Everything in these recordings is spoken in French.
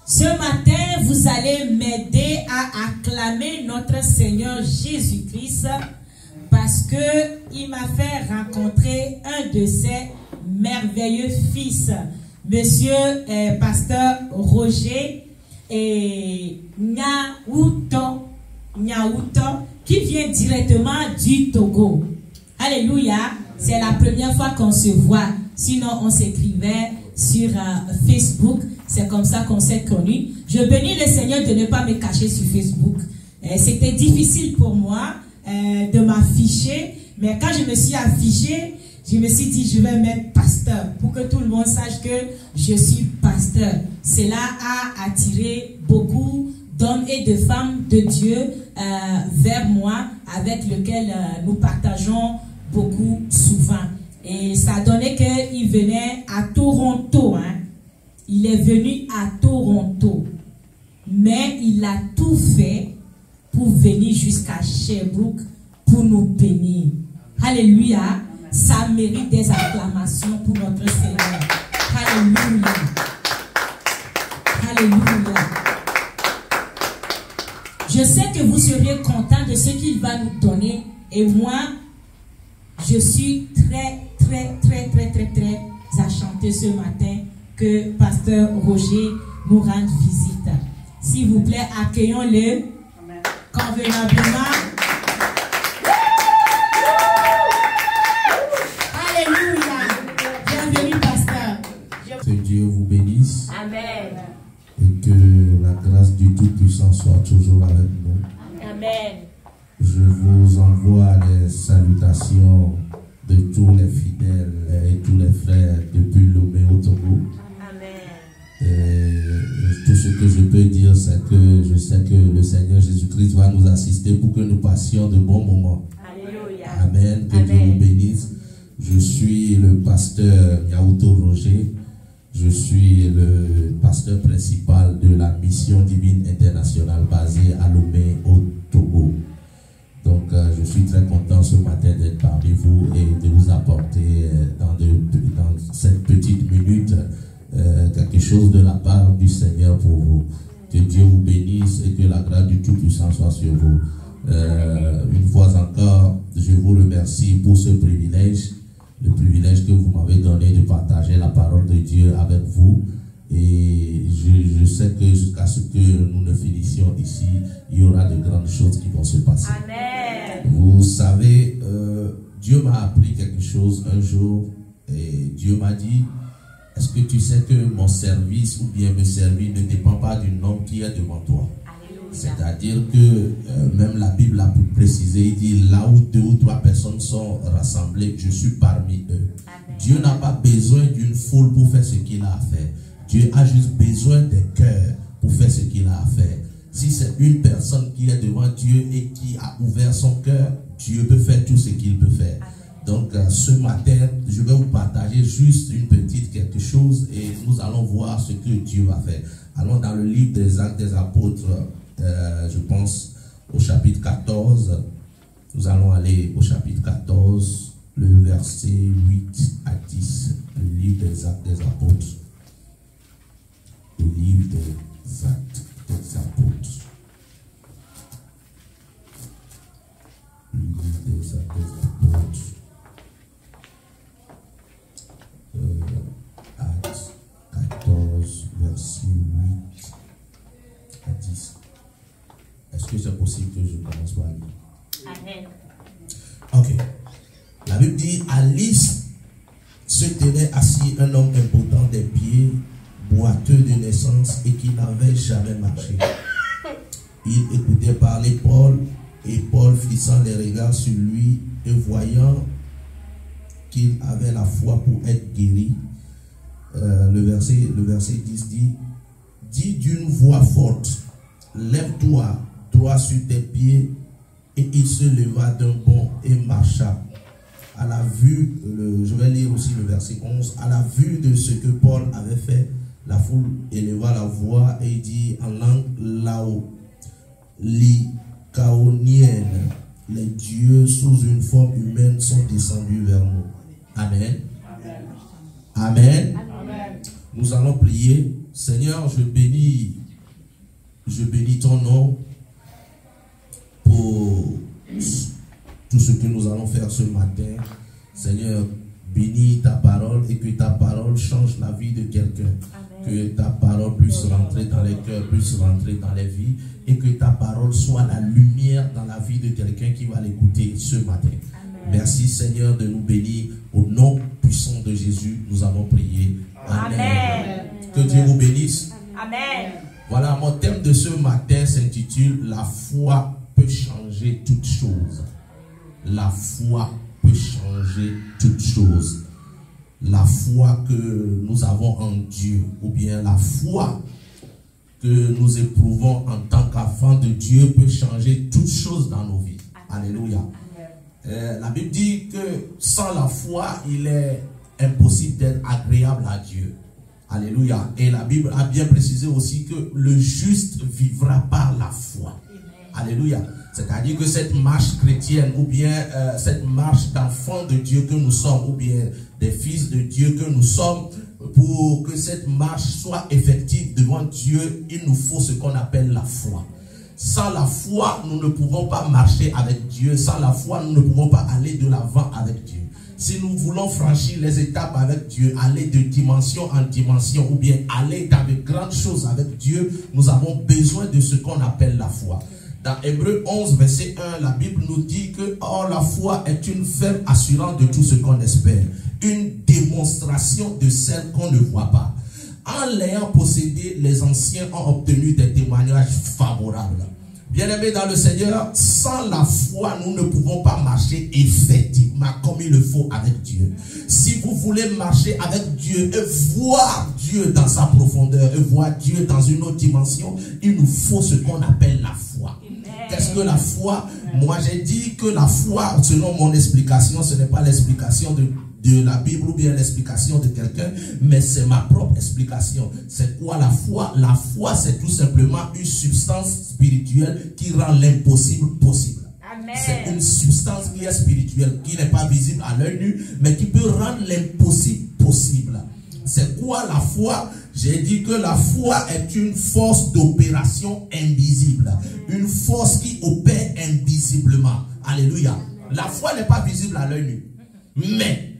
Ce matin, vous allez m'aider à acclamer notre Seigneur Jésus-Christ parce que il m'a fait rencontrer un de ses merveilleux fils, Monsieur Pasteur Roger et Nyaouto, qui vient directement du Togo. Alléluia. C'est la première fois qu'on se voit. Sinon, on s'écrivait sur Facebook. C'est comme ça qu'on s'est connus. Je bénis le Seigneur de ne pas me cacher sur Facebook. C'était difficile pour moi de m'afficher. Mais quand je me suis affichée, je me suis dit, je vais mettre pasteur pour que tout le monde sache que je suis pasteur. Cela a attiré beaucoup d'hommes et de femmes de Dieu vers moi, avec lesquels nous partageons beaucoup souvent. Et ça a donné qu'il venait à Toronto. Hein. Il est venu à Toronto. Mais il a tout fait pour venir jusqu'à Sherbrooke pour nous bénir. Alléluia. Ça mérite des acclamations pour notre Seigneur. Alléluia. Alléluia. Je sais que vous seriez contents de ce qu'il va nous donner. Et moi, je suis très enchanté ce matin que Pasteur Roger nous rende visite. S'il vous plaît, accueillons-le convenablement. Alléluia. Bienvenue, Pasteur. Que Dieu vous bénisse. Amen. Et que la grâce du Tout-Puissant soit toujours avec nous. Amen. Je vous envoie les salutations de tous les fidèles et tous les frères depuis Lomé au Togo. Amen. Et tout ce que je peux dire, c'est que je sais que le Seigneur Jésus-Christ va nous assister pour que nous passions de bons moments. Alléluia. Amen. Que Amen. Dieu vous bénisse. Je suis le pasteur Nyaouto Roger. Je suis le pasteur principal de la mission divine internationale basée à Lomé au Togo. Donc, je suis très content ce matin d'être parmi vous et de vous apporter dans cette petite minute quelque chose de la part du Seigneur pour vous. Que Dieu vous bénisse et que la grâce du Tout-Puissant soit sur vous. Une fois encore, je vous remercie pour ce privilège, le privilège que vous m'avez donné de partager la parole de Dieu avec vous. Et je sais que jusqu'à ce que nous ne finissions ici, il y aura de grandes choses qui vont se passer. Amen. Vous savez, Dieu m'a appris quelque chose un jour et Dieu m'a dit, est-ce que tu sais que mon service ou bien me servir ne dépend pas du nom qui est devant toi? C'est-à-dire que même la Bible a précisé, il dit là où 2 ou 3 personnes sont rassemblées, je suis parmi eux. Amen. Dieu n'a pas besoin d'une foule pour faire ce qu'il a à faire. Dieu a juste besoin des cœurs pour faire ce qu'il a à faire. Si c'est une personne qui est devant Dieu et qui a ouvert son cœur, Dieu peut faire tout ce qu'il peut faire. Donc ce matin, je vais vous partager juste une petite quelque chose et nous allons voir ce que Dieu va faire. Allons dans le livre des Actes des Apôtres, je pense au chapitre 14. Nous allons aller au chapitre 14, le verset 8 à 10. Le livre des Actes des Apôtres. Le livre des Actes des Apôtres. Le livre des Actes des Apôtres. Actes 14, verset 8 à 10. Est-ce que c'est possible que je commence par lire? Amen. Ok. La Bible dit, à Lys se tenait assis un homme impotent des pieds, boiteux de naissance et qui n'avait jamais marché. Il écoutait parler Paul et Paul, fixant les regards sur lui et voyant qu'il avait la foi pour être guéri, le verset 10 dit d'une voix forte, lève-toi, droit sur tes pieds, et il se leva d'un bond et marcha. À la vue, je vais lire aussi le verset 11, à la vue de ce que Paul avait fait, la foule éleva la voix et dit en langue lycaonienne, les dieux sous une forme humaine sont descendus vers nous. Amen. Amen. Amen. Nous allons prier Seigneur, je bénis ton nom pour tout ce que nous allons faire ce matin. Seigneur, bénis ta parole et que ta parole change la vie de quelqu'un. Que ta parole puisse rentrer dans les cœurs, puisse rentrer dans les vies et que ta parole soit la lumière dans la vie de quelqu'un qui va l'écouter ce matin. Amen. Merci Seigneur de nous bénir. Au nom puissant de Jésus, nous avons prié. Amen. Amen. Que Dieu vous bénisse. Amen. Voilà, mon thème de ce matin s'intitule « La foi peut changer toutes choses ». La foi peut changer toutes choses. La foi que nous avons en Dieu, ou bien la foi que nous éprouvons en tant qu'enfants de Dieu peut changer toutes choses dans nos vies. Alléluia. La Bible dit que sans la foi, il est impossible d'être agréable à Dieu. Alléluia. Et la Bible a bien précisé aussi que le juste vivra par la foi. Alléluia. C'est-à-dire que cette marche chrétienne ou bien cette marche d'enfants de Dieu que nous sommes ou bien des fils de Dieu que nous sommes, pour que cette marche soit effective devant Dieu, il nous faut ce qu'on appelle la foi. Sans la foi, nous ne pouvons pas marcher avec Dieu. Sans la foi, nous ne pouvons pas aller de l'avant avec Dieu. Si nous voulons franchir les étapes avec Dieu, aller de dimension en dimension ou bien aller dans de grandes choses avec Dieu, nous avons besoin de ce qu'on appelle la foi. Dans Hébreux 11, verset 1, la Bible nous dit que or, la foi est une ferme assurance de tout ce qu'on espère, une démonstration de celle qu'on ne voit pas. En l'ayant possédé, les anciens ont obtenu des témoignages favorables. Bien-aimés dans le Seigneur, sans la foi, nous ne pouvons pas marcher effectivement comme il le faut avec Dieu. Si vous voulez marcher avec Dieu et voir Dieu dans sa profondeur et voir Dieu dans une autre dimension, il nous faut ce qu'on appelle la foi. Qu'est-ce que la foi? Moi, j'ai dit que la foi, selon mon explication, ce n'est pas l'explication de la Bible ou bien l'explication de quelqu'un, mais c'est ma propre explication. C'est quoi la foi? La foi, c'est tout simplement une substance spirituelle qui rend l'impossible possible. C'est une substance qui est spirituelle, qui n'est pas visible à l'œil nu, mais qui peut rendre l'impossible possible. C'est quoi la foi? J'ai dit que la foi est une force d'opération invisible. Une force qui opère invisiblement. Alléluia. La foi n'est pas visible à l'œil nu. Mais,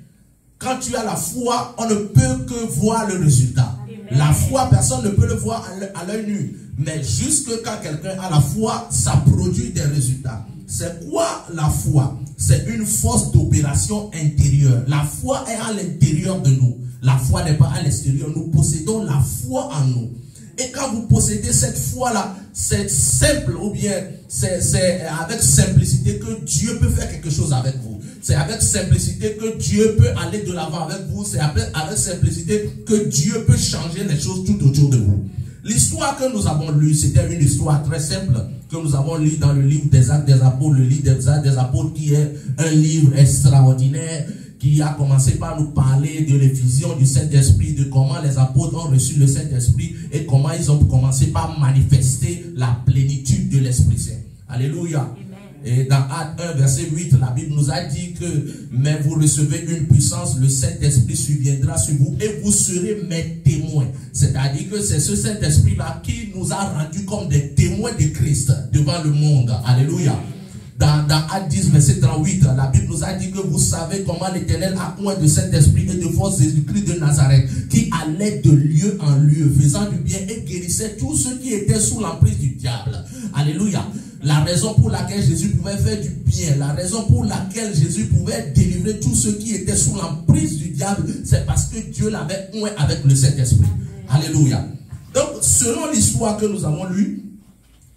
quand tu as la foi, on ne peut que voir le résultat. La foi, personne ne peut le voir à l'œil nu. Mais jusque quand quelqu'un a la foi, ça produit des résultats. C'est quoi la foi? C'est une force d'opération intérieure. La foi est à l'intérieur de nous. La foi n'est pas à l'extérieur. Nous possédons la foi en nous. Et quand vous possédez cette foi-là, c'est simple ou bien c'est avec simplicité que Dieu peut faire quelque chose avec vous. C'est avec simplicité que Dieu peut aller de l'avant avec vous. C'est avec simplicité que Dieu peut changer les choses tout autour de vous. L'histoire que nous avons lue, c'était une histoire très simple que nous avons lue dans le livre des Actes des Apôtres, le livre des Actes des Apôtres qui est un livre extraordinaire qui a commencé par nous parler de l'effusion du Saint-Esprit, de comment les apôtres ont reçu le Saint-Esprit et comment ils ont commencé par manifester la plénitude de l'Esprit Saint. Alléluia. Et dans Actes 1, verset 8, la Bible nous a dit que « Mais vous recevez une puissance, le Saint-Esprit surviendra sur vous et vous serez mes témoins. » C'est-à-dire que c'est ce Saint-Esprit-là qui nous a rendus comme des témoins de Christ devant le monde. Alléluia. Dans Actes 10, verset 38, la Bible nous a dit que vous savez comment l'Éternel a oint de Saint-Esprit et de force Jésus-Christ de Nazareth, qui allait de lieu en lieu, faisant du bien et guérissait tous ceux qui étaient sous l'emprise du diable. Alléluia. La raison pour laquelle Jésus pouvait faire du bien, la raison pour laquelle Jésus pouvait délivrer tous ceux qui étaient sous l'emprise du diable, c'est parce que Dieu l'avait oint avec le Saint-Esprit. Alléluia. Donc, selon l'histoire que nous avons lue,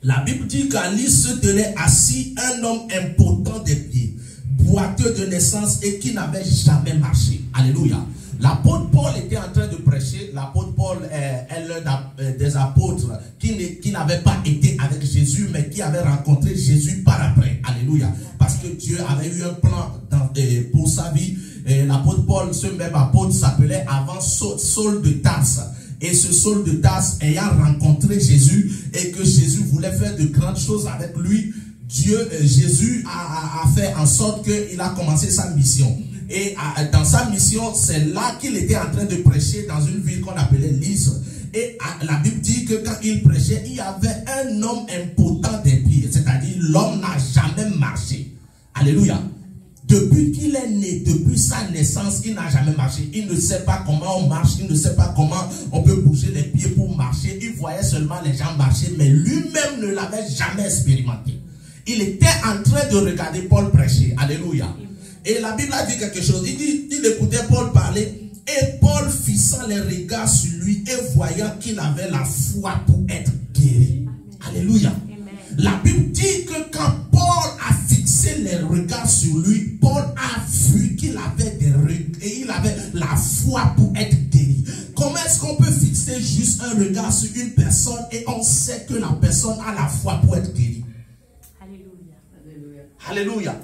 la Bible dit qu'à lui se tenait assis un homme impotent des pieds, boiteux de naissance et qui n'avait jamais marché. Alléluia. L'apôtre Paul était en train de prêcher. L'apôtre Paul est l'un des apôtres qui n'avait pas été avec Jésus, mais qui avait rencontré Jésus par après. Alléluia. Parce que Dieu avait eu un plan pour sa vie. L'apôtre Paul, ce même apôtre, s'appelait avant Saul de Tarse. Et ce Saul de Tarse, ayant rencontré Jésus et que Jésus voulait faire de grandes choses avec lui, Jésus a fait en sorte qu'il a commencé sa mission. Et dans sa mission, c'est là qu'il était en train de prêcher dans une ville qu'on appelait Lystre. Et la Bible dit que quand il prêchait, il y avait un homme impotent des pieds. C'est-à-dire, l'homme n'a jamais marché. Alléluia. Depuis qu'il est né, depuis sa naissance, il n'a jamais marché. Il ne sait pas comment on marche, il ne sait pas comment on peut bouger les pieds pour marcher. Il voyait seulement les gens marcher, mais lui-même ne l'avait jamais expérimenté. Il était en train de regarder Paul prêcher. Alléluia. Et la Bible a dit quelque chose. Il écoutait Paul parler. Et Paul fixant les regards sur lui et voyant qu'il avait la foi pour être guéri. Alléluia. La Bible dit que quand Paul a fixé les regards sur lui, Paul a vu qu'il avait il avait la foi pour être guéri. Comment est-ce qu'on peut fixer juste un regard sur une personne et on sait que la personne a la foi pour être guérie? Alléluia. Alléluia.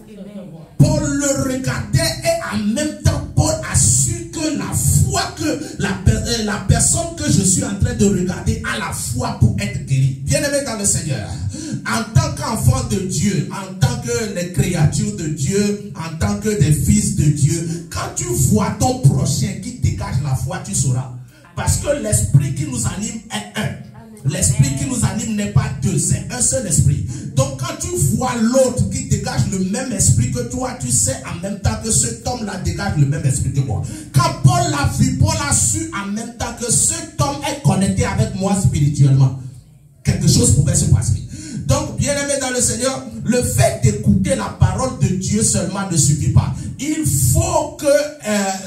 Paul le regardait et en même temps Paul a su que la foi que la personne que je suis en train de regarder a la foi pour être guérie. Bien-aimé dans le Seigneur, en tant qu'enfant de Dieu, en tant que les créatures de Dieu, en tant que des fils de Dieu, quand tu vois ton prochain qui dégage la foi, tu sauras. Parce que l'esprit qui nous anime est un. L'esprit qui nous anime n'est pas deux, c'est un seul esprit. Donc quand tu vois l'autre qui dégage le même esprit que toi, tu sais en même temps que cet homme-là dégage le même esprit que moi. Quand Paul l'a vu, Paul a su en même temps que cet homme est connecté avec moi spirituellement. Quelque chose pouvait se passer. Donc, bien-aimé dans le Seigneur, le fait d'écouter la parole de Dieu seulement ne suffit pas. Il faut que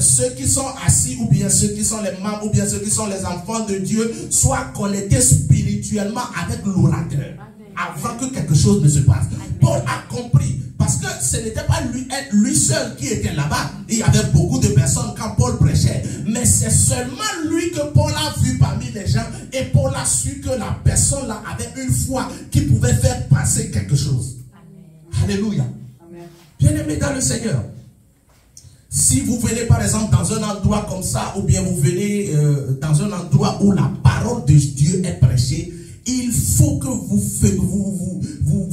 ceux qui sont assis, ou bien ceux qui sont les membres, ou bien ceux qui sont les enfants de Dieu, soient connectés spirituellement avec l'orateur, avant que quelque chose ne se passe. Paul a compris, parce que ce n'était pas lui seul qui était là-bas. Il y avait beaucoup de personnes quand Paul prêchait. Mais c'est seulement lui que Paul a vu parmi les gens. Et Paul a su que la personne là avait une foi qui pouvait faire passer quelque chose. Amen. Alléluia. Bien-aimé dans le Seigneur, si vous venez par exemple dans un endroit comme ça, ou bien vous venez dans un endroit où la parole de Dieu est prêchée, il faut que vous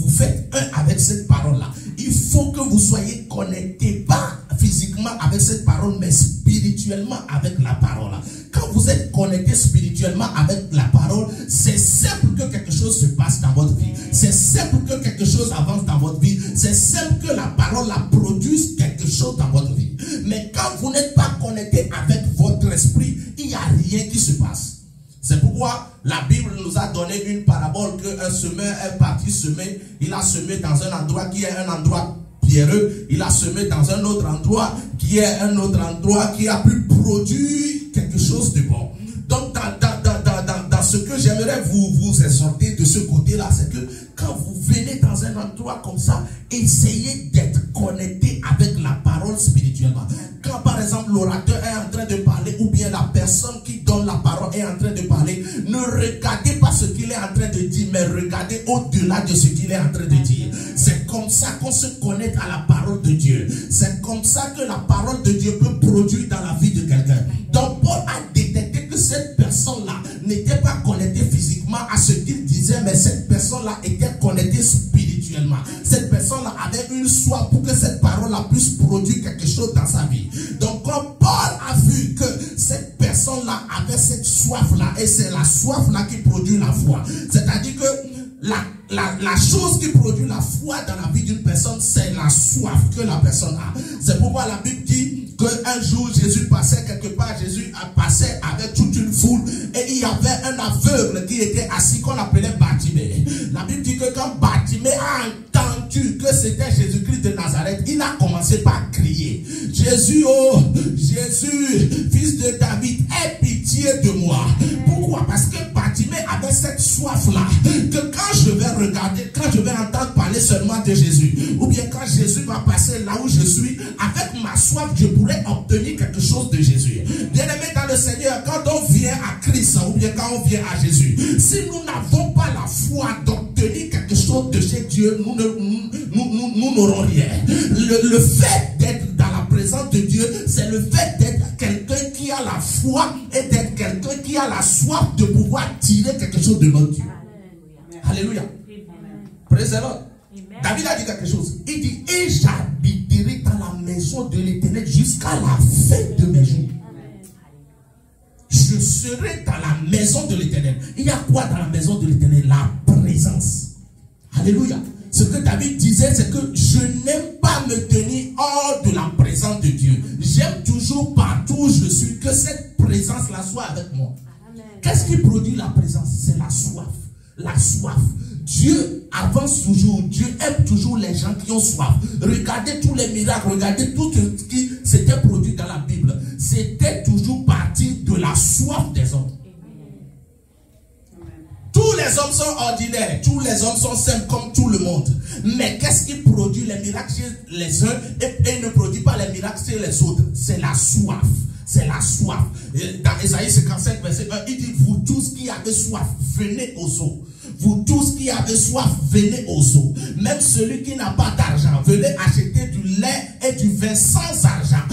faites un avec cette parole-là. Il faut que vous soyez connectés, pas physiquement avec cette parole, mais spirituellement avec la parole. Quand vous êtes connectés spirituellement avec la parole, c'est simple que quelque chose se passe dans votre vie. C'est simple que quelque chose avance dans votre vie. C'est simple que la parole la produise quelque chose dans votre vie. Mais quand vous n'êtes pas connecté avec votre esprit, il n'y a rien qui se passe. C'est pourquoi la Bible nous a donné une parabole qu'un semeur est parti semer. Il a semé dans un endroit qui est un endroit pierreux. Il a semé dans un autre endroit qui est un autre endroit qui a pu produire quelque chose de bon. Donc dans ce que j'aimerais vous exhorter de ce côté-là, c'est que quand vous venez dans un endroit comme ça, essayez d'être connecté avec la parole spirituellement. Quand par exemple l'orateur est en train de parler, ou bien la personne qui donne la parole est en train de parler, ne regardez pas ce qu'il est en train de dire, mais regardez au-delà de ce qu'il est en train de dire. C'est comme ça qu'on se connecte à la parole de Dieu. C'est comme ça que la parole de Dieu peut produire dans la vie de quelqu'un. Donc Paul a détecté que cette personne-là n'était pas connectée physiquement à ce qu'il disait, mais cette personne-là était connectée spirituellement. Cette personne-là avait une soif pour que cette parole-là puisse produire quelque chose dans sa vie. Donc quand Paul a vu que cette personne-là avait cette soif-là, et c'est la soif-là qui produit la foi. C'est-à-dire que la chose qui produit la foi dans la vie d'une personne, c'est la soif que la personne a. C'est pourquoi la Bible dit qu'un jour Jésus passait quelque part, Jésus passait avec toute une foule, et il y avait un aveugle qui était assis qu'on appelait Bartimée. La Bible dit que quand Bartimée a entendu que c'était Jésus-Christ de Nazareth, il a commencé par crier: Jésus, oh Jésus, fils de David, aie pitié de moi. Pourquoi? Parce que Bartimée avait cette soif-là, que quand je vais regarder, quand je vais entendre parler seulement de Jésus, ou bien quand Jésus va passer là où je suis, avec ma soif, je pourrais obtenir quelque chose de Jésus. Bien-aimé dans le Seigneur, quand on vient à Christ, ou bien quand on vient à Jésus, si nous n'avons pas la foi d'obtenir quelque chose de chez Dieu, nous n'aurons rien. Le fait d'être dans la présence de Dieu, c'est le fait d'être quelqu'un qui a la foi et d'être quelqu'un qui a la soif de pouvoir tirer quelque chose de notre Dieu. Alléluia. Praise the Lord. David a dit quelque chose. Il dit: et j'habiterai dans la maison de l'Éternel jusqu'à la fin de mes jours. Je je serai dans la maison de l'Éternel. Il y a quoi dans la maison de l'Éternel? La présence. Alléluia. Ce que David disait, c'est que je n'aime pas me tenir hors de la présence de Dieu. J'aime toujours partout où je suis que cette présence-là soit avec moi. Qu'est-ce qui produit la présence? C'est la soif. La soif. Dieu avance toujours. Dieu aime toujours les gens qui ont soif. Regardez tous les miracles. Regardez tout ce qui s'était produit dans la Bible. C'était toujours parti de la soif des hommes. Tous les hommes sont ordinaires. Tous les hommes sont simples comme tout le monde. Mais qu'est-ce qui produit les miracles chez les uns et ne produit pas les miracles chez les autres? C'est la soif. C'est la soif. Dans Ésaïe 55, verset 1, il dit, vous tous qui avez soif, venez aux eaux. Vous tous qui avez soif, venez aux eaux. Même celui qui n'a pas d'argent, venez acheter du lait et du vin sans argent.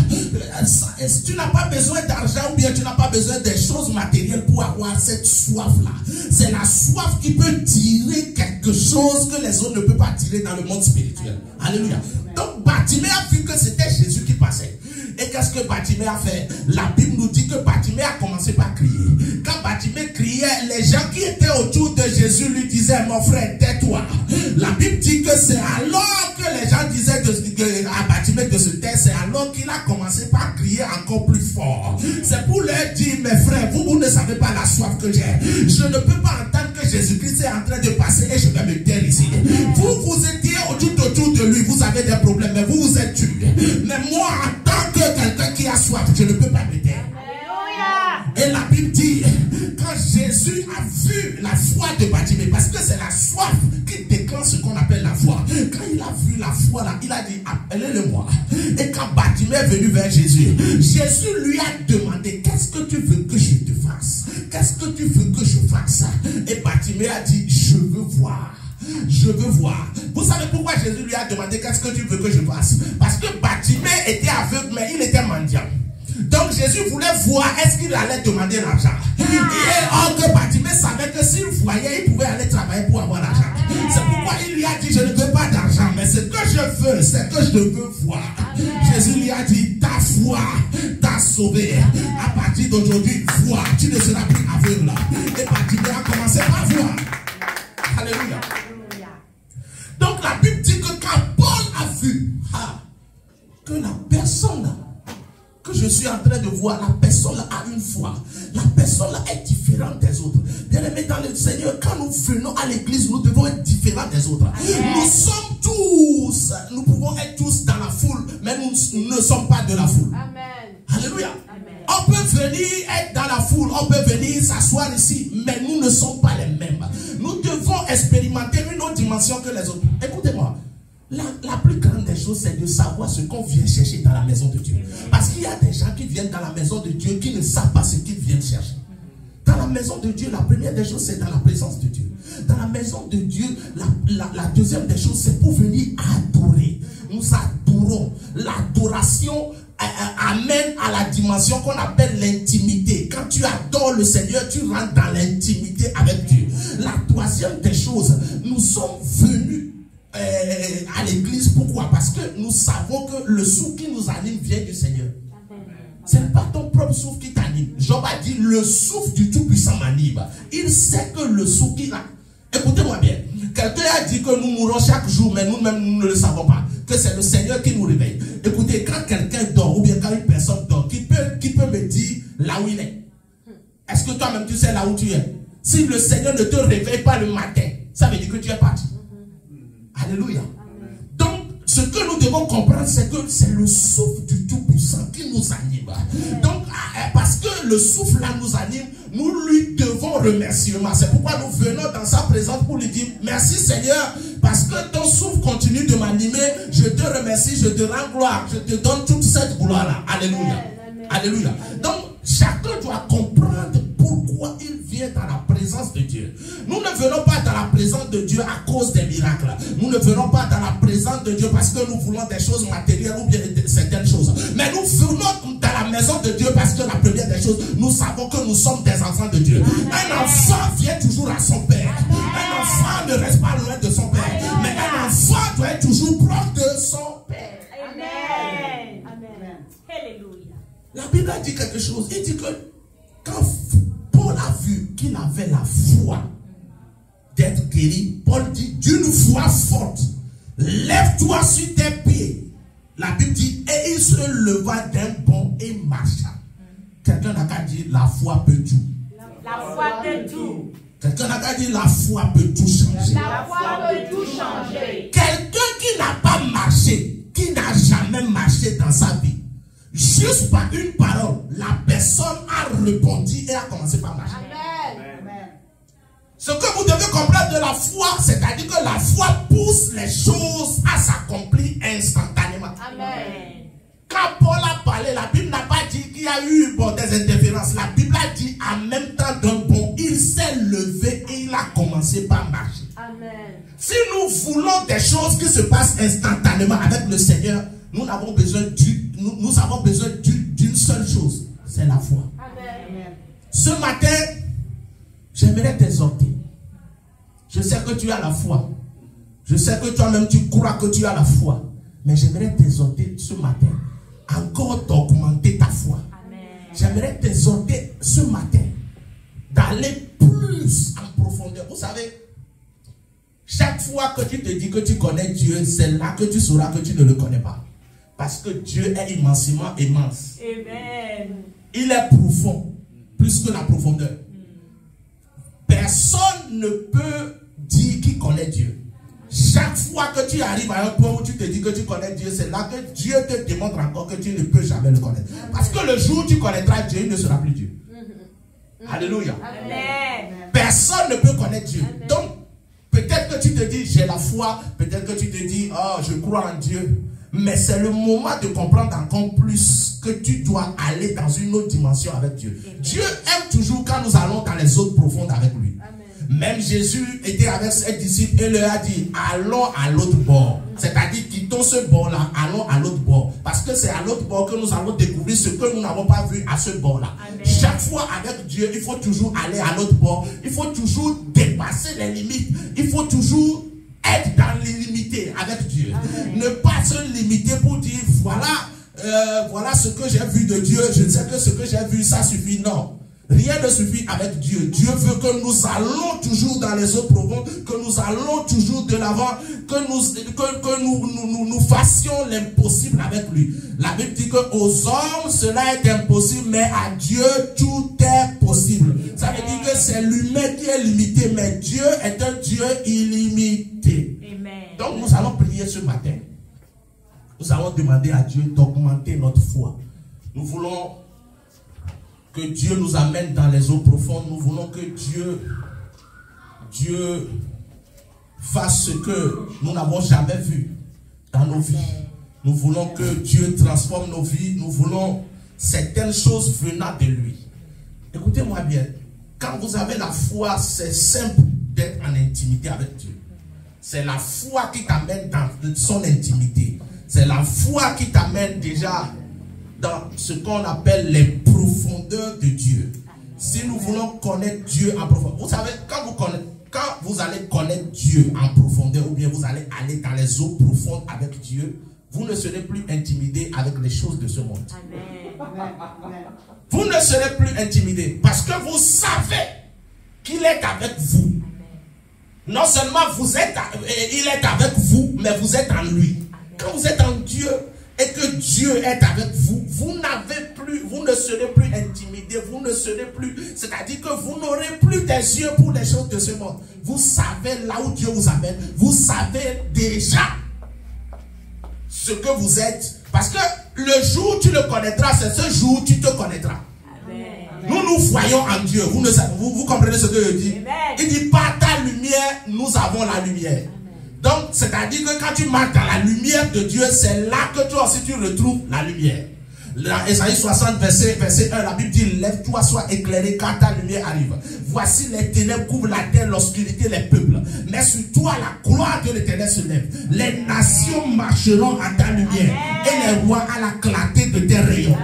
Tu n'as pas besoin d'argent ou bien tu n'as pas besoin des choses matérielles pour avoir cette soif-là. C'est la soif qui peut tirer quelque chose que les autres ne peuvent pas tirer dans le monde spirituel. Alléluia. Donc Bartimée a vu que c'était Jésus qui passait. Et qu'est-ce que Bartimée a fait? La Bible nous dit que Bartimée a commencé par crier. Quand Bartimée criait, les gens qui étaient autour de Jésus lui disaient, mon frère, tais-toi. La Bible dit que c'est alors que les gens disaient à Bartimée de se taire, c'est alors qu'il a commencé par crier encore plus fort. C'est pour leur dire, mes frères, vous ne savez pas la soif que j'ai. Je ne peux pas entendre que Jésus-Christ est en train de passer et je vais me taire ici. Vous étiez autour de lui, vous avez des problèmes, mais vous êtes tués. Mais moi, en tant que quelqu'un qui a soif, je ne peux pas me taire. Et la Bible dit, quand Jésus a vu la foi de Bartimée, parce que c'est la soif qui déclenche ce qu'on appelle la foi. Quand il a vu la foi là, il a dit, appelez-le-moi. Et quand Bartimée est venu vers Jésus, Jésus lui a demandé, qu'est-ce que tu veux que je te fasse? Qu'est-ce que tu veux que je fasse? Et Bartimée a dit, je veux voir. Je veux voir. Vous savez pourquoi Jésus lui a demandé qu'est-ce que tu veux que je fasse? Parce que Bartimée était aveugle, mais il était mendiant. Donc Jésus voulait voir est-ce qu'il allait demander l'argent. Et or que Bartimée savait que s'il voyait, il pouvait aller travailler pour avoir l'argent. C'est pourquoi il lui a dit, je ne veux pas d'argent, mais ce que je veux, c'est que je veux voir. Jésus lui a dit, ta foi t'a sauvé. À partir d'aujourd'hui, vois, tu ne seras plus aveugle. Et Bartimée a commencé par voir. Alléluia. Donc la Bible dit que quand Paul a vu que la personne que je suis en train de voir, la personne a une foi. La personne est différente des autres. Bien-aimés dans le Seigneur, quand nous venons à l'église, nous devons être différents des autres. Nous sommes tous, nous pouvons être tous dans la foule, mais nous ne sommes pas de la foule. Amen. Alléluia. Amen. On peut venir être dans la foule, on peut venir s'asseoir ici, mais nous ne sommes pas les mêmes. Nous devons expérimenter une autre dimension que les autres. Écoutez-moi. La plus grande des choses, c'est de savoir ce qu'on vient chercher dans la maison de Dieu. Parce qu'il y a des gens qui viennent dans la maison de Dieu qui ne savent pas ce qu'ils viennent chercher. Dans la maison de Dieu, la première des choses, c'est dans la présence de Dieu. Dans la maison de Dieu, la deuxième des choses, c'est pour venir adorer. Nous adorons. L'adoration amène à la dimension qu'on appelle l'intimité. Quand tu adores le Seigneur, tu rentres dans l'intimité avec Dieu. La troisième des choses, nous sommes venus à l'église. Pourquoi? Parce que nous savons que le souffle qui nous anime vient du Seigneur. Ce n'est pas ton propre souffle qui t'anime. Job a dit, le souffle du Tout-Puissant m'anime. Il sait que le souffle qu'il a... Écoutez-moi bien. Quelqu'un a dit que nous mourrons chaque jour, mais nous-mêmes, nous ne le savons pas. Que c'est le Seigneur qui nous réveille. Écoutez, quand quelqu'un dort, ou bien quand une personne dort, qui peut me dire là où il est? Est-ce que toi-même tu sais là où tu es? Si le Seigneur ne te réveille pas le matin, ça veut dire que tu es parti. Alléluia. Donc, ce que nous devons comprendre, c'est que c'est le souffle du Tout-Puissant qui nous anime. Donc, parce que le souffle là nous anime, nous lui devons remerciement. C'est pourquoi nous venons dans sa présence pour lui dire, merci Seigneur, parce que ton souffle continue de m'animer. Je te remercie, je te rends gloire, je te donne toute cette gloire là. Alléluia. Alléluia. Donc, chacun doit comprendre pourquoi il vient dans la présence de Dieu. Nous ne venons pas dans la présence de Dieu à cause des miracles. Nous ne venons pas dans la présence de Dieu parce que nous voulons des choses matérielles ou bien certaines choses. Mais nous venons dans la maison de Dieu parce que la première des choses, nous savons que nous sommes des enfants de Dieu. Un enfant vient toujours à son père. Un enfant ne reste pas loin de son père. Mais un enfant doit être toujours proche de son père. Amen. Amen. Alléluia. La Bible a dit quelque chose. Il dit que Quand Paul a vu qu'il avait la foi d'être guéri, Paul dit d'une foi forte, lève-toi sur tes pieds. La Bible dit, et il se leva d'un bond et marcha. Quelqu'un n'a qu'à dire, la foi peut tout. La foi peut tout. Quelqu'un n'a qu'à dire, la foi peut tout changer. La foi peut tout changer. Quelqu'un qui n'a pas marché, qui n'a jamais marché dans sa vie, juste par une parole, la personne a répondu et a commencé par marcher. Amen. Ce que vous devez comprendre de la foi, c'est-à-dire que la foi pousse les choses à s'accomplir instantanément. Amen. Quand Paul a parlé, la Bible n'a pas dit qu'il y a eu des interférences. La Bible a dit en même temps d'un bond, il s'est levé et il a commencé par marcher. Amen. Si nous voulons des choses qui se passent instantanément avec le Seigneur, nous avons besoin d'une seule chose, c'est la foi. Amen. Ce matin, j'aimerais t'exhorter. Je sais que tu as la foi. Je sais que toi-même tu crois que tu as la foi. Mais j'aimerais t'exhorter ce matin encore d'augmenter ta foi. J'aimerais t'exhorter ce matin d'aller plus en profondeur. Vous savez, chaque fois que tu te dis que tu connais Dieu, c'est là que tu sauras que tu ne le connais pas. Parce que Dieu est immensément immense. Amen. Il est profond, plus que la profondeur. Personne ne peut dire qu'il connaît Dieu. Chaque fois que tu arrives à un point où tu te dis que tu connais Dieu, c'est là que Dieu te démontre encore que tu ne peux jamais le connaître. Parce que le jour où tu connaîtras Dieu, il ne sera plus Dieu. Alléluia. Amen. Personne ne peut connaître Dieu. Donc, peut-être que tu te dis, j'ai la foi. Peut-être que tu te dis, oh, je crois en Dieu. Mais c'est le moment de comprendre encore plus que tu dois aller dans une autre dimension avec Dieu. Dieu aime toujours quand nous allons dans les eaux profondes avec lui. Même Jésus était avec ses disciples et leur a dit, allons à l'autre bord. C'est-à-dire, quittons ce bord-là, allons à l'autre bord. Parce que c'est à l'autre bord que nous allons découvrir ce que nous n'avons pas vu à ce bord-là. Chaque fois avec Dieu, il faut toujours aller à l'autre bord. Il faut toujours dépasser les limites. Il faut toujours être dans l'illimité avec Dieu. Ne pas se limiter pour dire, voilà ce que j'ai vu de Dieu. Je sais que ce que j'ai vu, ça suffit. Non. Rien ne suffit avec Dieu. Dieu veut que nous allons toujours dans les eaux profondes, que nous allons toujours de l'avant, que nous fassions l'impossible avec lui. La Bible dit qu'aux hommes, cela est impossible, mais à Dieu, tout est possible. Ça veut dire que c'est l'humain qui est limité, mais Dieu est un Dieu illimité. Amen. Donc nous allons prier ce matin. Nous allons demander à Dieu d'augmenter notre foi. Nous voulons que Dieu nous amène dans les eaux profondes. Nous voulons que Dieu fasse ce que nous n'avons jamais vu dans nos vies. Nous voulons que Dieu transforme nos vies. Nous voulons certaines choses venant de lui. Écoutez-moi bien. Quand vous avez la foi, c'est simple d'être en intimité avec Dieu. C'est la foi qui t'amène dans son intimité. C'est la foi qui t'amène déjà dans ce qu'on appelle les profondeurs de Dieu. Si nous voulons connaître Dieu en profondeur, vous savez, quand vous allez connaître Dieu en profondeur, ou bien vous allez aller dans les eaux profondes avec Dieu, vous ne serez plus intimidé avec les choses de ce monde. Amen. Vous ne serez plus intimidé parce que vous savez qu'il est avec vous. Non seulement il est avec vous, mais vous êtes en lui. Quand vous êtes en Dieu, et que Dieu est avec vous, vous ne serez plus intimidé, vous ne serez plus, c'est-à-dire que vous n'aurez plus des yeux pour les choses de ce monde. Vous savez là où Dieu vous amène, vous savez déjà ce que vous êtes, parce que le jour où tu le connaîtras, c'est ce jour où tu te connaîtras. Amen. Nous voyons en Dieu, vous comprenez ce que je dis? Amen. Il dit par ta lumière, nous avons la lumière. Donc, c'est-à-dire que quand tu marches dans la lumière de Dieu, c'est là que toi aussi tu retrouves la lumière. Dans Ésaïe 60, verset 1, la Bible dit, lève-toi, sois éclairé quand ta lumière arrive. Voici les ténèbres couvrent la terre, l'obscurité les peuples. Mais sur toi, la gloire de l'Éternel se lève. Les nations marcheront à ta lumière et les rois à la clarté de tes rayons.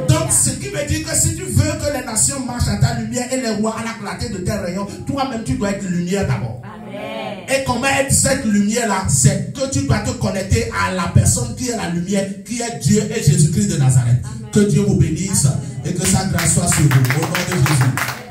Donc, ce qui veut dire que si tu veux que les nations marchent à ta lumière et les rois à la clarté de tes rayons, toi-même tu dois être lumière d'abord. Et comment être cette lumière-là? C'est que tu dois te connecter à la personne qui est la lumière, qui est Dieu et Jésus-Christ de Nazareth. Amen. Que Dieu vous bénisse et que sa grâce soit sur vous. Au nom de Jésus.